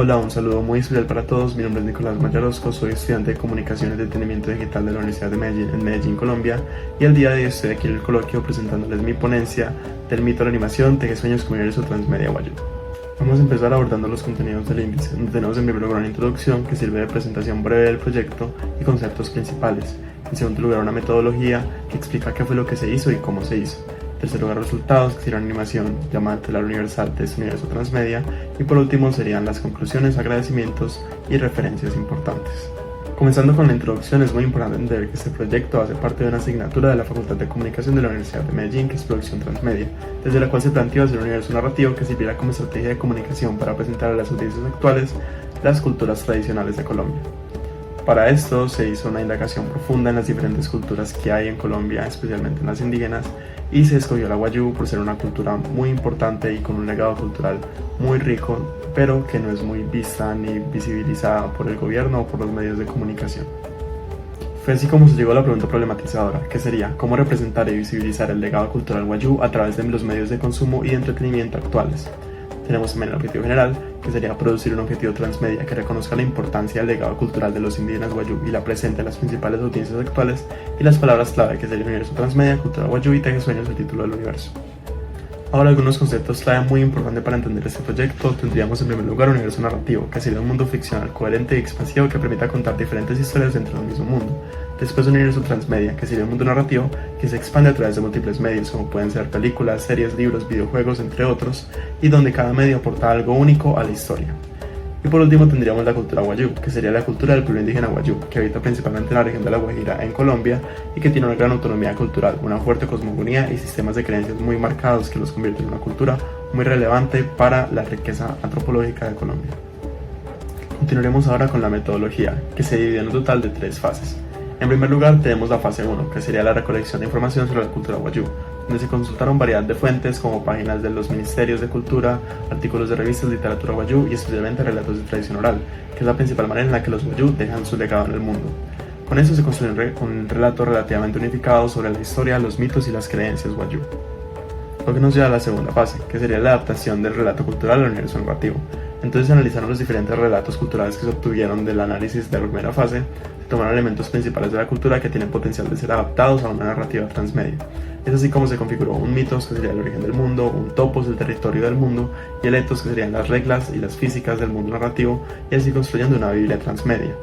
Hola, un saludo muy especial para todos. Mi nombre es Nicolás Mayarosco, soy estudiante de Comunicación y Entretenimiento Digital de la Universidad de Medellín, en Medellín, Colombia, y el día de hoy estoy aquí en el coloquio presentándoles mi ponencia del mito de la animación Teje Sueños con Universo Transmedia Wayuu. Vamos a empezar abordando los contenidos del índice, donde tenemos en primer lugar una introducción que sirve de presentación breve del proyecto y conceptos principales. En segundo lugar, una metodología que explica qué fue lo que se hizo y cómo se hizo. En tercer lugar, resultados, que sería una animación llamada Telar Universal de este universo transmedia. Y por último serían las conclusiones, agradecimientos y referencias importantes. Comenzando con la introducción, es muy importante entender que este proyecto hace parte de una asignatura de la Facultad de Comunicación de la Universidad de Medellín, que es Producción Transmedia, desde la cual se planteó hacer un universo narrativo que sirviera como estrategia de comunicación para presentar a las audiencias actuales las culturas tradicionales de Colombia. Para esto se hizo una indagación profunda en las diferentes culturas que hay en Colombia, especialmente en las indígenas, y se escogió la Wayuu por ser una cultura muy importante y con un legado cultural muy rico, pero que no es muy vista ni visibilizada por el gobierno o por los medios de comunicación. Fue así como se llegó a la pregunta problematizadora, que sería cómo representar y visibilizar el legado cultural Wayuu a través de los medios de consumo y de entretenimiento actuales. Tenemos también el objetivo general, que sería producir un objetivo transmedia que reconozca la importancia del legado cultural de los indígenas Wayuu y la presente en las principales audiencias actuales, y las palabras clave, que sería universo transmedia, cultura Wayuu y Teje Sueños, el título del universo. Ahora, algunos conceptos clave muy importantes para entender este proyecto. Tendríamos en primer lugar un universo narrativo, que sería un mundo ficcional coherente y expansivo que permita contar diferentes historias dentro del mismo mundo. Después un universo transmedia, que sería un mundo narrativo que se expande a través de múltiples medios, como pueden ser películas, series, libros, videojuegos, entre otros, y donde cada medio aporta algo único a la historia. Y por último tendríamos la cultura Wayuu, que sería la cultura del pueblo indígena Wayuu, que habita principalmente en la región de La Guajira, en Colombia, y que tiene una gran autonomía cultural, una fuerte cosmogonía y sistemas de creencias muy marcados que los convierten en una cultura muy relevante para la riqueza antropológica de Colombia. Continuaremos ahora con la metodología, que se divide en un total de 3 fases. En primer lugar tenemos la fase 1, que sería la recolección de información sobre la cultura Wayuu, donde se consultaron variedad de fuentes como páginas de los ministerios de cultura, artículos de revistas de literatura Wayuu y especialmente relatos de tradición oral, que es la principal manera en la que los Wayuu dejan su legado en el mundo. Con eso se construye un relato relativamente unificado sobre la historia, los mitos y las creencias Wayuu. Lo que nos lleva a la segunda fase, que sería la adaptación del relato cultural al universo narrativo. Entonces se analizaron los diferentes relatos culturales que se obtuvieron del análisis de la primera fase, se tomaron elementos principales de la cultura que tienen potencial de ser adaptados a una narrativa transmedia. Es así como se configuró un mitos, que sería el origen del mundo, un topos, el territorio del mundo, y el ethos, que serían las reglas y las físicas del mundo narrativo, y así construyendo una biblia transmedia.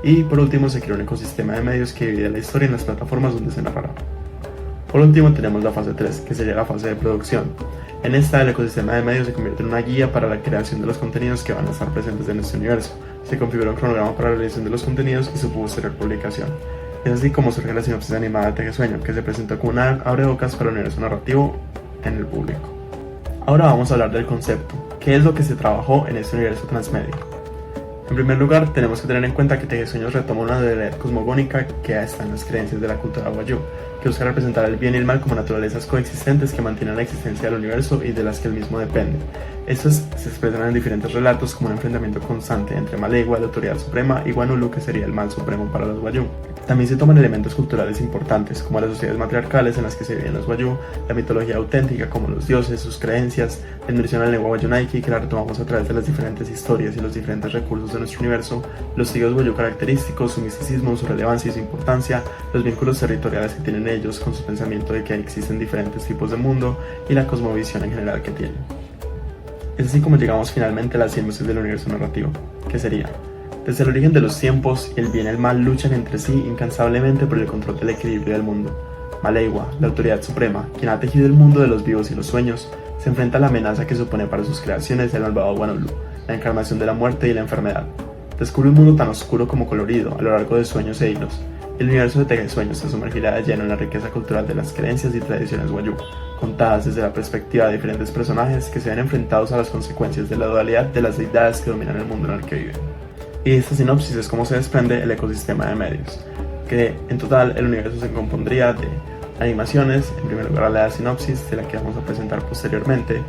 Y por último se creó un ecosistema de medios que divide la historia en las plataformas donde se narrará. Por último tenemos la fase 3, que sería la fase de producción. En esta, el ecosistema de medios se convierte en una guía para la creación de los contenidos que van a estar presentes en este universo. Se configura un cronograma para la realización de los contenidos y su posterior publicación. Es así como surge la sinopsis animada de Teje Sueño, que se presentó como una abrebocas para el universo narrativo en el público. Ahora vamos a hablar del concepto. ¿Qué es lo que se trabajó en este universo transmedia? En primer lugar, tenemos que tener en cuenta que Teje Sueños retoma una realidad cosmogónica que está en las creencias de la cultura Wayuu, que busca representar el bien y el mal como naturalezas coexistentes que mantienen la existencia del universo y de las que el mismo depende. Estos se expresan en diferentes relatos como un enfrentamiento constante entre Malegua, la autoridad suprema, y Guanulu, que sería el mal supremo para los Wayuu. También se toman elementos culturales importantes, como las sociedades matriarcales en las que se viven los Wayuu, la mitología auténtica como los dioses, sus creencias, la inmersión en la lengua Wayuunaiki, que la retomamos a través de las diferentes historias y los diferentes recursos de nuestro universo, los siglos Wayuu característicos, su misticismo, su relevancia y su importancia, los vínculos territoriales que tienen ellos con su pensamiento de que existen diferentes tipos de mundo y la cosmovisión en general que tienen. Es así como llegamos finalmente a las sinopsis del universo narrativo, que sería: desde el origen de los tiempos, el bien y el mal luchan entre sí incansablemente por el control del equilibrio del mundo. Malegua, la autoridad suprema, quien ha tejido el mundo de los vivos y los sueños, se enfrenta a la amenaza que supone para sus creaciones el malvado Guanulu, la encarnación de la muerte y la enfermedad. Descubre un mundo tan oscuro como colorido a lo largo de sueños e hilos. El universo de Teje Sueños se sumergirá de lleno en la riqueza cultural de las creencias y tradiciones Wayuu, contadas desde la perspectiva de diferentes personajes que se ven enfrentados a las consecuencias de la dualidad de las deidades que dominan el mundo en el que viven. Y de esta sinopsis es como se desprende el ecosistema de medios, que en total el universo se compondría de animaciones, en primer lugar la sinopsis, de la que vamos a presentar posteriormente,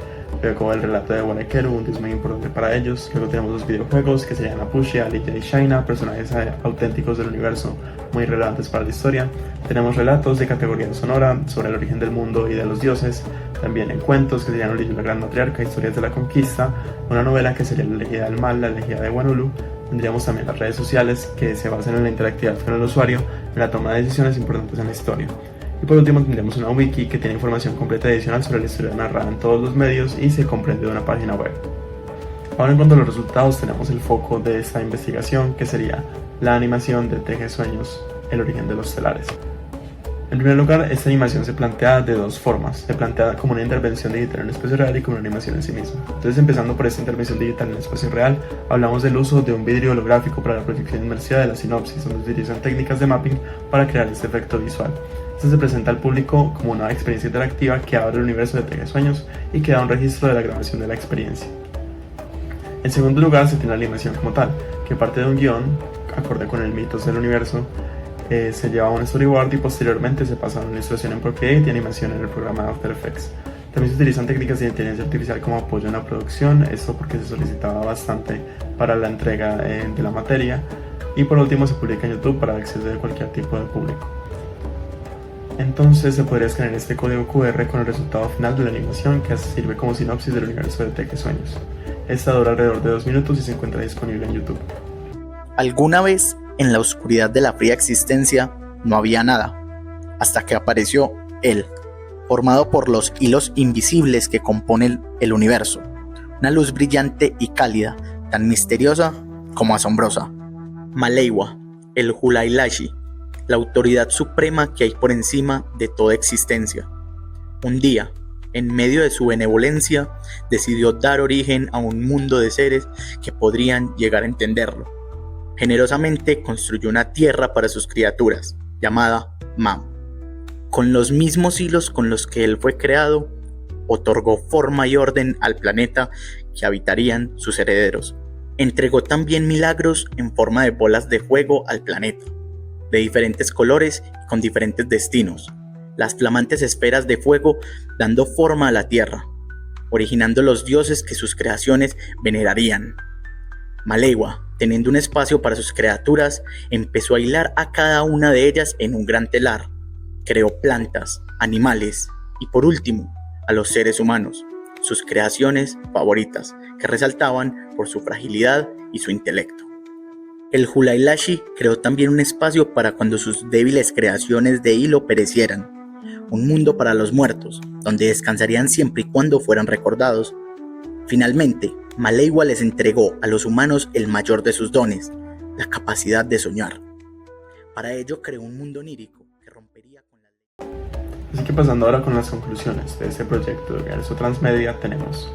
luego el relato de Wanekeru, un dios muy importante para ellos. Luego tenemos los videojuegos, que serían Apushia, Aliyah y Shaina, personajes auténticos del universo muy relevantes para la historia. Tenemos relatos de categoría sonora sobre el origen del mundo y de los dioses. También en cuentos, que serían Origen de la Gran Matriarca, Historias de la Conquista, una novela que sería La Elegida del Mal, La Elegida de Wanulu. Tendríamos también las redes sociales, que se basan en la interactividad con el usuario, en la toma de decisiones importantes en la historia. Y por último tendremos una wiki que tiene información completa y adicional sobre la historia narrada en todos los medios y se comprende de una página web. Ahora, en cuanto a los resultados, tenemos el foco de esta investigación, que sería la animación de Teje Sueños, el origen de los telares. En primer lugar, esta animación se plantea de dos formas. Se plantea como una intervención digital en el espacio real y como una animación en sí misma. Entonces, empezando por esta intervención digital en el espacio real, hablamos del uso de un vidrio holográfico para la proyección inmersiva de la sinopsis, donde se utilizan técnicas de mapping para crear este efecto visual. Esto se presenta al público como una experiencia interactiva que abre el universo de Teje Sueños y que da un registro de la grabación de la experiencia. En segundo lugar, se tiene la animación como tal, que parte de un guión, acorde con el mitos del universo, se lleva a un storyboard y posteriormente se pasa a una ilustración en Procreate y animación en el programa After Effects. También se utilizan técnicas de inteligencia artificial como apoyo en la producción, esto porque se solicitaba bastante para la entrega de la materia. Y por último, se publica en YouTube para acceso de cualquier tipo de público. Entonces se podría escanear este código QR con el resultado final de la animación, que sirve como sinopsis del universo de Teje Sueños. Esta dura alrededor de 2 minutos y se encuentra disponible en YouTube. Alguna vez, en la oscuridad de la fría existencia, no había nada, hasta que apareció Él, formado por los hilos invisibles que componen el universo, una luz brillante y cálida, tan misteriosa como asombrosa. Maleiwa, el Hulailashi, la autoridad suprema que hay por encima de toda existencia. Un día, en medio de su benevolencia, decidió dar origen a un mundo de seres que podrían llegar a entenderlo. Generosamente construyó una tierra para sus criaturas, llamada Mam. Con los mismos hilos con los que él fue creado, otorgó forma y orden al planeta que habitarían sus herederos. Entregó también milagros en forma de bolas de fuego al planeta, de diferentes colores y con diferentes destinos, las flamantes esferas de fuego dando forma a la tierra, originando los dioses que sus creaciones venerarían. Maleiwa, teniendo un espacio para sus criaturas, empezó a hilar a cada una de ellas en un gran telar. Creó plantas, animales y, por último, a los seres humanos, sus creaciones favoritas, que resaltaban por su fragilidad y su intelecto. El Hulailashi creó también un espacio para cuando sus débiles creaciones de hilo perecieran, un mundo para los muertos, donde descansarían siempre y cuando fueran recordados. Finalmente, Maleiwa les entregó a los humanos el mayor de sus dones, la capacidad de soñar. Para ello creó un mundo onírico que rompería con la ley. Así que pasando ahora con las conclusiones de este proyecto de universo transmedia, tenemos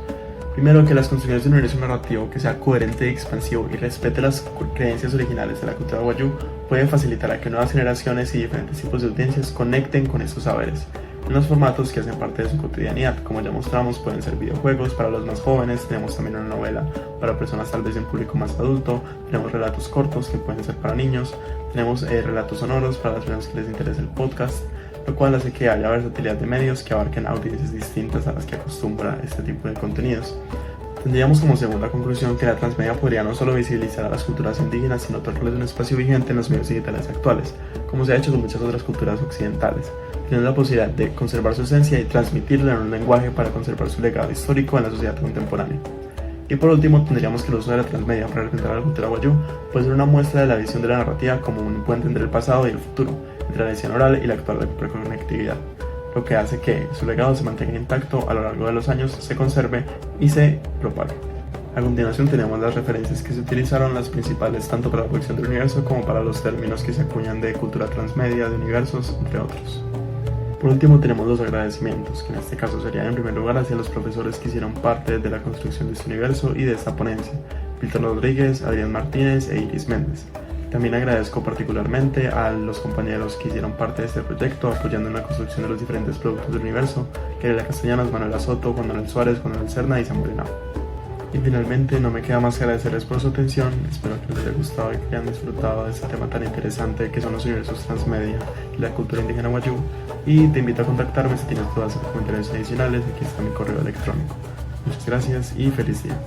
primero que las construcciones de un universo narrativo que sea coherente y expansivo y respete las creencias originales de la cultura wayuu puede facilitar a que nuevas generaciones y diferentes tipos de audiencias conecten con estos saberes en los formatos que hacen parte de su cotidianidad. Como ya mostramos, pueden ser videojuegos para los más jóvenes, tenemos también una novela para personas tal vez de un público más adulto, tenemos relatos cortos que pueden ser para niños, tenemos relatos sonoros para las personas que les interesa el podcast, lo cual hace que haya versatilidad de medios que abarquen audiencias distintas a las que acostumbra este tipo de contenidos. Tendríamos como segunda conclusión que la transmedia podría no solo visibilizar a las culturas indígenas, sino otorgarles un espacio vigente en los medios digitales actuales, como se ha hecho con muchas otras culturas occidentales, teniendo la posibilidad de conservar su esencia y transmitirla en un lenguaje para conservar su legado histórico en la sociedad contemporánea. Y por último, tendríamos que el uso de la transmedia para representar a la cultura wayuu puede ser una muestra de la visión de la narrativa como un puente entre el pasado y el futuro, entre la edición oral y la actual reconectividad, lo que hace que su legado se mantenga intacto a lo largo de los años, se conserve y se propague. A continuación tenemos las referencias que se utilizaron, las principales tanto para la producción del universo como para los términos que se acuñan de cultura transmedia, de universos, entre otros. Por último tenemos los agradecimientos, que en este caso serían en primer lugar hacia los profesores que hicieron parte de la construcción de este universo y de esta ponencia, Víctor Rodríguez, Adrián Martínez e Iris Méndez. También agradezco particularmente a los compañeros que hicieron parte de este proyecto, apoyando en la construcción de los diferentes productos del universo, Gabriela Castellanos, Manuela Soto, Juan Manuel Suárez, Juan Manuel Cerna y Samuel Henao. Y finalmente no me queda más que agradecerles por su atención, espero que les haya gustado y que hayan disfrutado de este tema tan interesante que son los universos transmedia y la cultura indígena wayuu, y te invito a contactarme si tienes dudas o comentarios adicionales. Aquí está mi correo electrónico. Muchas gracias y feliz día.